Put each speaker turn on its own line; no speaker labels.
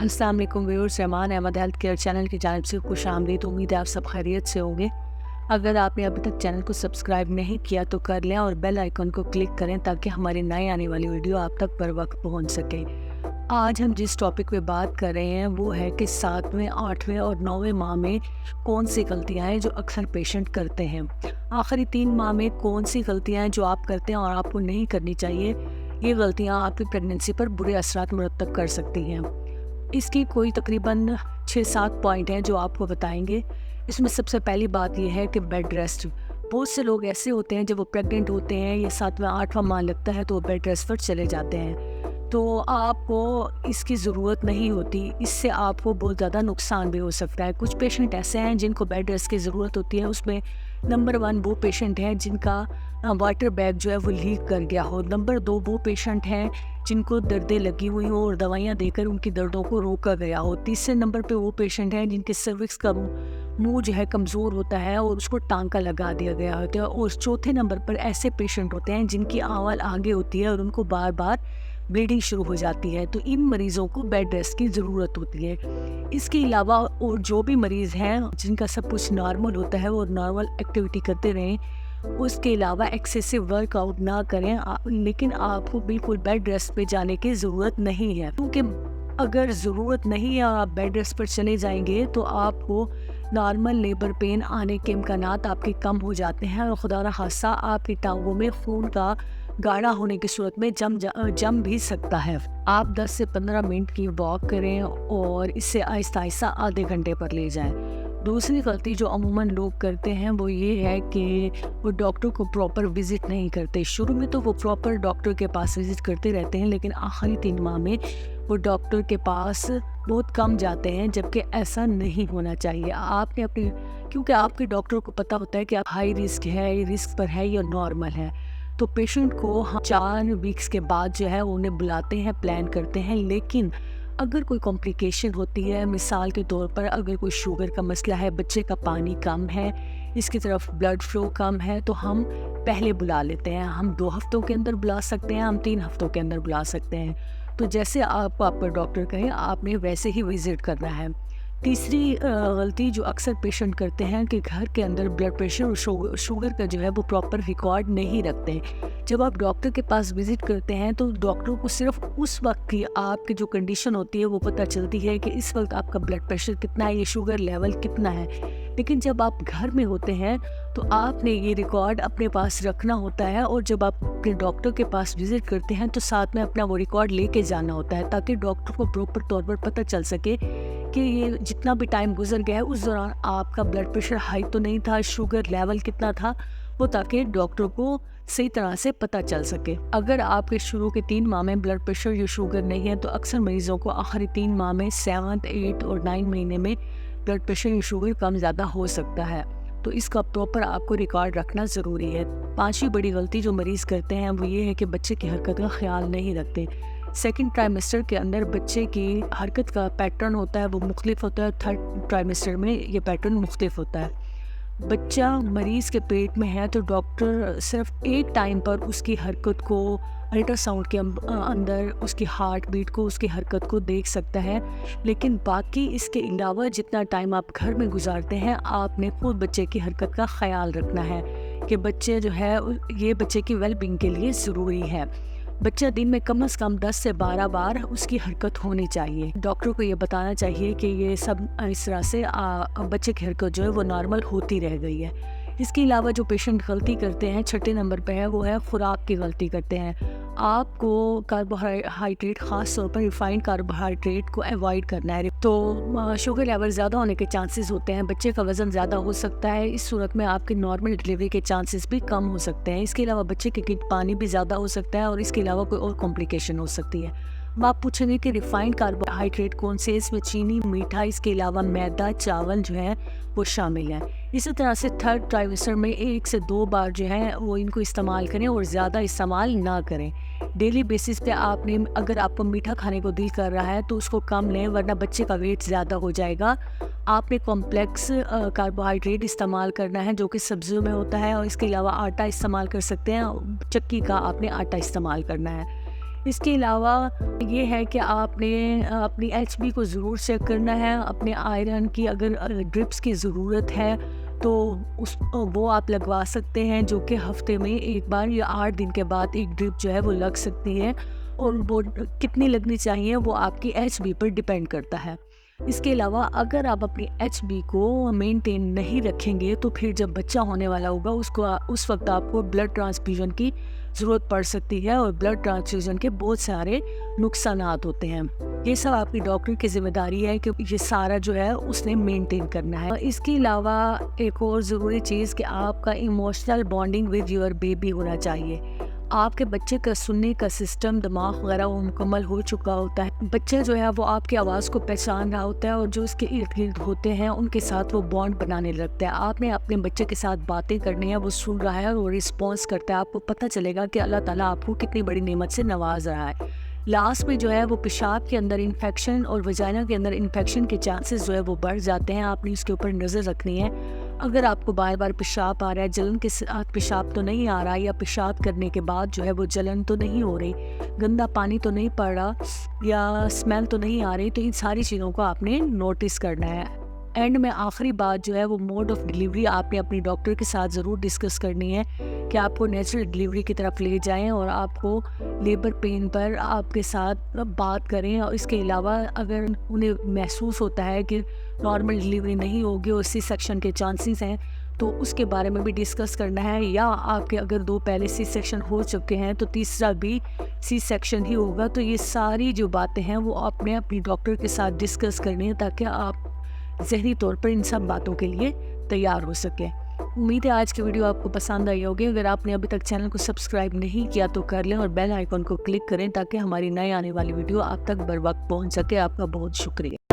अस्सलाम वालेकुम viewers, Rehman Ahmed health care channel की जानिब से खुश आमदीद। उम्मीद है आप सब खैरियत से होंगे। अगर आपने अभी तक चैनल को सब्सक्राइब नहीं किया तो कर लें और बेल आइकन को क्लिक करें ताकि हमारी नई आने वाली वीडियो आप तक बर वक्त पहुँच सके। आज हम जिस टॉपिक पे बात कर रहे हैं वो है कि 7वें, 8वें और 9वें माह में कौन सी गलतियां हैं जो अक्सर पेशेंट करते हैं। आखिरी 3 माह में कौन सी गलतियां हैं जो आप करते हैं और आपको नहीं करनी चाहिए। ये गलतियां आपकी प्रेगनेंसी पर बुरे असरात मुरतब कर सकती हैं। इसकी कोई तकरीबन 6-7 पॉइंट हैं जो आपको बताएंगे। इसमें सबसे पहली बात यह है कि बेड रेस्ट। बहुत से लोग ऐसे होते हैं जब वो प्रेग्नेंट होते हैं या 7वां 8वां माह लगता है तो वो बेड रेस्ट पर चले जाते हैं। तो आपको इसकी ज़रूरत नहीं होती, इससे आपको बहुत ज़्यादा नुकसान भी हो सकता है। कुछ पेशेंट ऐसे हैं जिनको बेड रेस्ट की ज़रूरत होती है। उसमें नंबर 1 वो पेशेंट हैं जिनका वाटर बैग जो है वो लीक कर गया हो। नंबर 2 वो पेशेंट हैं जिनको दर्दें लगी हुई हो और दवाइयाँ देकर उनकी दर्दों को रोका गया हो। तीसरे नंबर पे वो पेशेंट हैं जिनके सर्विक्स का मुंह जो है कमज़ोर होता है और उसको टांका लगा दिया गया होता है। और चौथे नंबर पर ऐसे पेशेंट होते हैं जिनकी आंवल आगे होती है और उनको बार बार ब्लीडिंग शुरू हो जाती है। तो इन मरीज़ों को बेड रेस्ट की ज़रूरत होती है। इसके अलावा और जो भी मरीज़ हैं जिनका सब कुछ नॉर्मल होता है वो नॉर्मल एक्टिविटी करते रहें। उसके अलावा एक्सेसिव वर्कआउट ना करें, लेकिन आपको बिल्कुल बेड रेस्ट पे जाने की ज़रूरत नहीं है। क्योंकि अगर ज़रूरत नहीं है और आप बेड रेस्ट पर चले जाएंगे तो आपको नॉर्मल लेबर पेन आने के इम्कानात आपके कम हो जाते हैं और खुदा न खास्ता आपकी टांगों में खून का गाढ़ा होने की सूरत में जम भी सकता है। आप 10 से 15 मिनट की वॉक करें और इससे आहिस्ता आहिस्ता आधे घंटे पर ले जाएं। दूसरी गलती जो अमूमन लोग करते हैं वो ये है कि वो डॉक्टर को प्रॉपर विज़िट नहीं करते। शुरू में तो वो प्रॉपर डॉक्टर के पास विज़िट करते रहते हैं, लेकिन आखिरी 3 माह में वो डॉक्टर के पास बहुत कम जाते हैं, जबकि ऐसा नहीं होना चाहिए। आपने क्योंकि आपके डॉक्टर को पता होता है कि आप हाई रिस्क है, रिस्क पर है या नॉर्मल है। तो पेशेंट को हम 4 वीक्स के बाद जो है उन्हें बुलाते हैं, प्लान करते हैं। लेकिन अगर कोई कॉम्प्लिकेशन होती है, मिसाल के तौर पर अगर कोई शुगर का मसला है, बच्चे का पानी कम है, इसकी तरफ ब्लड फ्लो कम है, तो हम पहले बुला लेते हैं। हम 2 हफ्तों के अंदर बुला सकते हैं, हम 3 हफ्तों के अंदर बुला सकते हैं। तो जैसे आपका डॉक्टर कहे आपने वैसे ही विज़िट करना है। तीसरी गलती जो अक्सर पेशेंट करते हैं कि घर के अंदर ब्लड प्रेशर और शुगर का जो है वो प्रॉपर रिकॉर्ड नहीं रखते। जब आप डॉक्टर के पास विज़िट करते हैं तो डॉक्टर को सिर्फ उस वक्त की आपकी जो कंडीशन होती है वो पता चलती है कि इस वक्त आपका ब्लड प्रेशर कितना है, ये शुगर लेवल कितना है। लेकिन जब आप घर में होते हैं तो आपने ये रिकॉर्ड अपने पास रखना होता है और जब आप अपने डॉक्टर के पास विज़िट करते हैं तो साथ में अपना वो रिकॉर्ड लेके जाना होता है, ताकि डॉक्टर को प्रॉपर तौर पर पता चल सके कि ये जितना भी टाइम गुजर गया है उस दौरान आपका ब्लड प्रेशर हाई तो नहीं था, शुगर लेवल कितना था, वो ताकि डॉक्टर को सही तरह से पता चल सके। अगर आपके शुरू के 3 माह में ब्लड प्रेशर या शुगर नहीं है तो अक्सर मरीज़ों को आखिरी 3 माह में 7, 8 और 9 महीने में ब्लड प्रेशर या शुगर कम ज़्यादा हो सकता है। तो इसका प्रॉपर आपको रिकॉर्ड रखना ज़रूरी है। 5वीं बड़ी गलती जो मरीज़ करते हैं वो ये है कि बच्चे की हरकत का ख्याल नहीं रखते। सेकंड ट्राइमेस्टर के अंदर बच्चे की हरकत का पैटर्न होता है वो मुख्तलिफ होता है। 3rd ट्राइमेस्टर में ये पैटर्न मुख्तलिफ होता है। बच्चा मरीज़ के पेट में है तो डॉक्टर सिर्फ एक टाइम पर उसकी हरकत को, अल्ट्रासाउंड के अंदर उसकी हार्ट बीट को, उसकी हरकत को देख सकता है। लेकिन बाकी इसके अलावा जितना टाइम आप घर में गुजारते हैं आपने खुद बच्चे की हरकत का ख्याल रखना है कि बच्चे जो है ये बच्चे की वेलबींग के लिए ज़रूरी है। बच्चा दिन में कम से कम 10 से 12 बार उसकी हरकत होनी चाहिए। डॉक्टर को ये बताना चाहिए कि ये सब इस तरह से बच्चे की हरकत जो है वो नॉर्मल होती रह गई है। इसके अलावा जो पेशेंट गलती करते हैं 6ठे नंबर पे है वो है खुराक की गलती करते हैं। आपको कार्बोहाइड्रेट, ख़ास तौर पर रिफाइंड कार्बोहाइड्रेट को अवॉइड करना है। तो शुगर लेवल ज़्यादा होने के चांसेस होते हैं, बच्चे का वज़न ज़्यादा हो सकता है। इस सूरत में आपके नॉर्मल डिलीवरी के चांसेस भी कम हो सकते हैं। इसके अलावा बच्चे के पानी भी ज़्यादा हो सकता है और इसके अलावा कोई और कॉम्प्लिकेशन हो सकती है। अब आप पूछेंगे कि रिफाइंड कार्बोहाइड्रेट कौन से, इसमें चीनी, मीठा, इसके अलावा मैदा, चावल जो है वो शामिल है। इसी तरह से 3rd ट्राइमेस्टर में 1 से 2 बार जो है वो इनको इस्तेमाल करें और ज़्यादा इस्तेमाल ना करें। डेली बेसिस पे आपने अगर आपको मीठा खाने को दिल कर रहा है तो उसको कम लें, वरना बच्चे का वेट ज़्यादा हो जाएगा। आपने कॉम्प्लेक्स कार्बोहाइड्रेट इस्तेमाल करना है जो कि सब्जियों में होता है, और इसके अलावा आटा इस्तेमाल कर सकते हैं, चक्की का आपने आटा इस्तेमाल करना है। اس کے علاوہ یہ ہے کہ آپ نے اپنی ایچ بی کو ضرور چیک کرنا ہے. اپنے آئرن کی اگر ڈرپس کی ضرورت ہے تو وہ آپ لگوا سکتے ہیں، جو کہ ہفتے میں ایک بار یا 8 دن کے بعد ایک ڈرپ جو ہے وہ لگ سکتی ہے، اور وہ کتنی لگنی چاہیے وہ آپ کی ایچ بی پر ڈیپینڈ کرتا ہے. اس کے علاوہ اگر آپ اپنی ایچ بی کو مینٹین نہیں رکھیں گے تو پھر جب بچہ ہونے والا ہوگا اس وقت آپ کو بلڈ ٹرانسفیوژن کی ضرورت پڑ سکتی ہے، اور بلڈ ٹرانسفیوژن کے بہت سارے نقصانات ہوتے ہیں. یہ سب آپ کی ڈاکٹر کی ذمہ داری ہے کہ یہ سارا جو ہے اس نے مینٹین کرنا ہے. اس کے علاوہ ایک اور ضروری چیز کہ آپ کا emotional bonding with your baby ہونا چاہیے. آپ کے بچے کا سننے کا سسٹم، دماغ وغیرہ وہ مکمل ہو چکا ہوتا ہے. بچہ جو ہے وہ آپ کی آواز کو پہچان رہا ہوتا ہے، اور جو اس کے ارد گرد ہوتے ہیں ان کے ساتھ وہ بانڈ بنانے لگتا ہے. آپ نے اپنے بچے کے ساتھ باتیں کرنی ہیں، وہ سن رہا ہے اور وہ رسپانس کرتا ہے. آپ کو پتہ چلے گا کہ اللہ تعالیٰ آپ کو کتنی بڑی نعمت سے نواز رہا ہے. لاسٹ میں جو ہے وہ پیشاب کے اندر انفیکشن اور وجائنا کے اندر انفیکشن کے چانسز جو ہے وہ بڑھ جاتے ہیں. آپ نے اس کے اوپر نظر رکھنی ہے. اگر آپ کو بار بار پیشاب آ رہا ہے، جلن کے ساتھ پیشاب تو نہیں آ رہا، یا پیشاب کرنے کے بعد جو ہے وہ جلن تو نہیں ہو رہی، گندا پانی تو نہیں پڑ رہا، یا اسمیل تو نہیں آ رہی، تو ان ساری چیزوں کو آپ نے نوٹس کرنا ہے. اینڈ میں آخری بات جو ہے وہ موڈ آف ڈیلیوری آپ نے اپنی ڈاکٹر کے ساتھ ضرور ڈسکس کرنی ہے کہ آپ کو نیچرل ڈیلیوری کی طرف لے جائیں، اور آپ کو لیبر پین پر آپ کے ساتھ بات کریں. اور اس کے علاوہ اگر انہیں محسوس ہوتا ہے کہ نارمل ڈیلیوری نہیں ہوگی اور سی سیکشن کے چانسز ہیں تو اس کے بارے میں بھی ڈسکس کرنا ہے. یا آپ کے اگر 2 پہلے سی سیکشن ہو چکے ہیں تو تیسرا بھی سی سیکشن ہی ہوگا. تو یہ ساری جو باتیں ہیں وہ آپ نے اپنی ڈاکٹر کے ساتھ ڈسکس کرنی ہے، تاکہ آپ ذہنی طور پر ان سب باتوں کے لیے تیار ہو سکیں. امید ہے آج کی ویڈیو آپ کو پسند آئی ہوگی. اگر آپ نے ابھی تک چینل کو سبسکرائب نہیں کیا تو کر لیں، اور بیل آئیکن کو کلک کریں تاکہ ہماری نئے آنے والی ویڈیو آپ تک بر وقت پہنچ سکے. آپ کا بہت شکریہ.